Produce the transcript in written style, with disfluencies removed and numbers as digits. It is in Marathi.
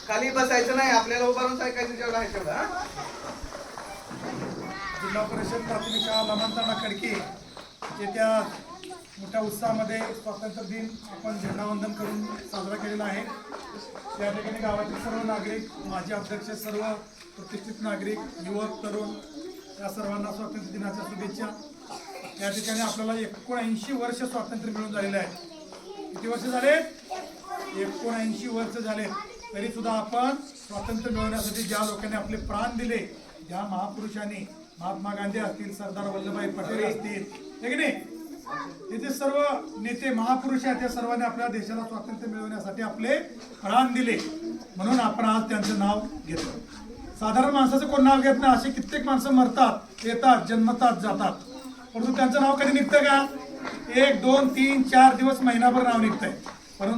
खाली बसायचं नाही, आपल्याला उभारून ऐकायचं जेवढं आहे तेवढं. जिल्हा परिषद प्राथमिक शाळा लमणतांडा खडकी येत्या मोठ्या उत्साहामध्ये स्वातंत्र्य दिन आपण झेंडावंदन करून साजरा केलेला आहे. त्या ठिकाणी गावातील सर्व नागरिक, माजी अध्यक्ष, सर्व प्रतिष्ठित नागरिक, युवक, तरुण या सर्वांना स्वातंत्र्य दिनाच्या शुभेच्छा. या ठिकाणी आपल्याला 79 वर्ष स्वातंत्र्य मिळून झालेलं आहे. किती वर्ष झाले? 79 वर्ष झाले. तरी सुद्धा आपण स्वातंत्र्य मिळवण्यासाठी ज्या लोकांनी आपले प्राण दिले, ज्या महापुरुषांनी, महात्मा गांधी असतील, सरदार वल्लभभाई पटेल असतील, हे की नाही, तिथे सर्व नेते महापुरुष आहेत, त्या सर्वांनी आपल्या देशाला स्वातंत्र्य मिळवण्यासाठी आपले प्राण दिले. म्हणून आपण आज त्यांचं नाव घेतो. साधारण माणसाचं कोण नाव घेत नाही. असे कित्येक माणसं मरतात, येतात, जन्मतात, जातात, परंतु त्यांचं नाव कधी निघतं का? 1, 2, 3, 4 दिवस, महिनाभर नाव निघतंय.